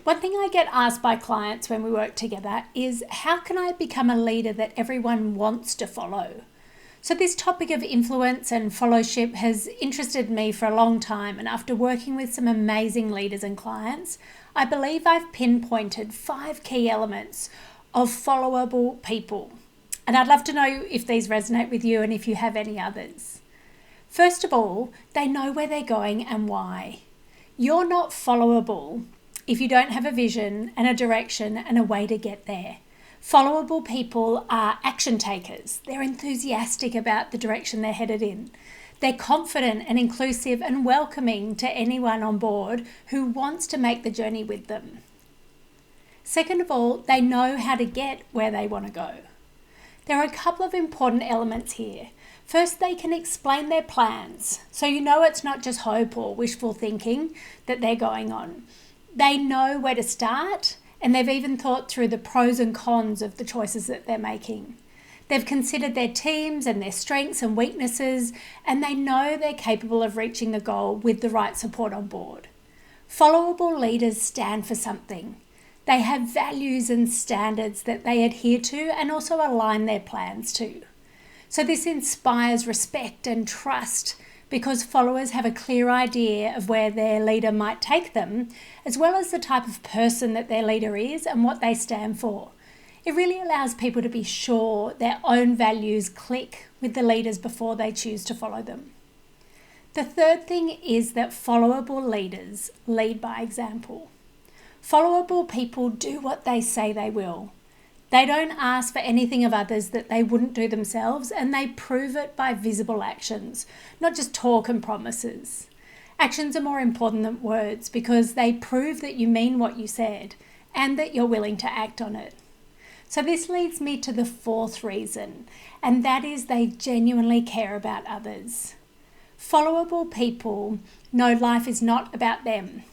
One thing I get asked by clients when we work together is, how can I become a leader that everyone wants to follow? So this topic of influence and followership has interested me for a long time, and after working with some amazing leaders and clients, I believe I've pinpointed 5 key elements of followable people. And I'd love to know if these resonate with you and if you have any others. First of all, they know where they're going and why. You're not followable if you don't have a vision and a direction and a way to get there. Followable people are action takers. They're enthusiastic about the direction they're headed in. They're confident and inclusive and welcoming to anyone on board who wants to make the journey with them. Second of all, they know how to get where they want to go. There are a couple of important elements here. First, they can explain their plans, so you know it's not just hope or wishful thinking that they're going on. They know where to start, and they've even thought through the pros and cons of the choices that they're making. They've considered their teams and their strengths and weaknesses, and they know they're capable of reaching the goal with the right support on board. Followable leaders stand for something. They have values and standards that they adhere to and also align their plans to. So this inspires respect and trust because followers have a clear idea of where their leader might take them, as well as the type of person that their leader is and what they stand for. It really allows people to be sure their own values click with the leaders before they choose to follow them. The third thing is that followable leaders lead by example. Followable people do what they say they will. They don't ask for anything of others that they wouldn't do themselves, and they prove it by visible actions, not just talk and promises. Actions are more important than words because they prove that you mean what you said and that you're willing to act on it. So this leads me to the 4th reason, and that is they genuinely care about others. Followable people know life is not about them.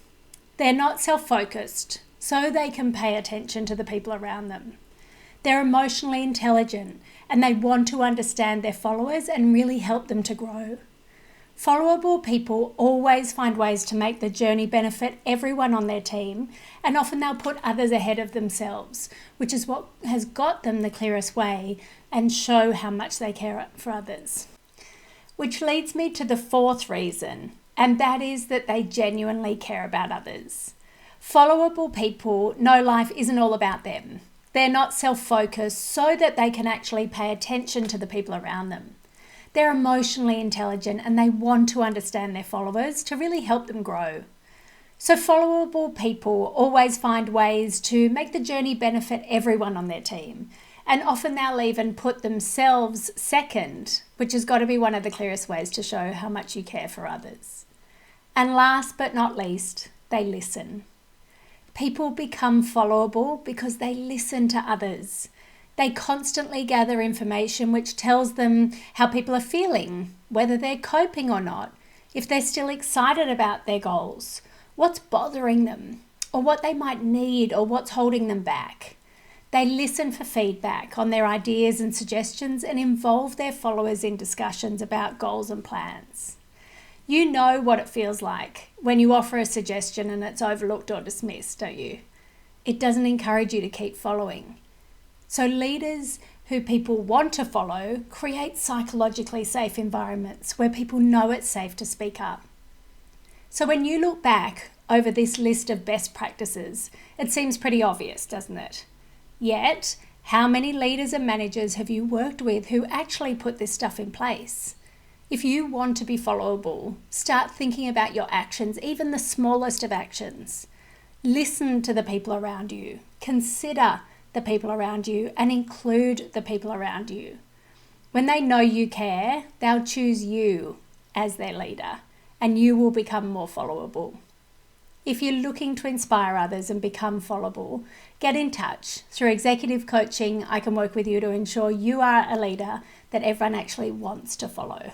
They're not self-focused, so they can pay attention to the people around them. They're emotionally intelligent and they want to understand their followers and really help them to grow. Followable people always find ways to make the journey benefit everyone on their team, and often they'll put others ahead of themselves, which is what has got them the clearest way and show how much they care for others. Which leads me to the 4th reason, and that is that they genuinely care about others. Followable people know life isn't all about them. They're not self-focused so that they can actually pay attention to the people around them. They're emotionally intelligent and they want to understand their followers to really help them grow. So followable people always find ways to make the journey benefit everyone on their team. And often they'll even put themselves second, which has got to be one of the clearest ways to show how much you care for others. And last but not least, they listen. People become followable because they listen to others. They constantly gather information which tells them how people are feeling, whether they're coping or not, if they're still excited about their goals, what's bothering them, or what they might need or what's holding them back. They listen for feedback on their ideas and suggestions and involve their followers in discussions about goals and plans. You know what it feels like when you offer a suggestion and it's overlooked or dismissed, don't you? It doesn't encourage you to keep following. So leaders who people want to follow create psychologically safe environments where people know it's safe to speak up. So when you look back over this list of best practices, it seems pretty obvious, doesn't it? Yet, how many leaders and managers have you worked with who actually put this stuff in place? If you want to be followable, start thinking about your actions, even the smallest of actions. Listen to the people around you. Consider the people around you and include the people around you. When they know you care, they'll choose you as their leader and you will become more followable. If you're looking to inspire others and become followable, get in touch. Through executive coaching, I can work with you to ensure you are a leader that everyone actually wants to follow.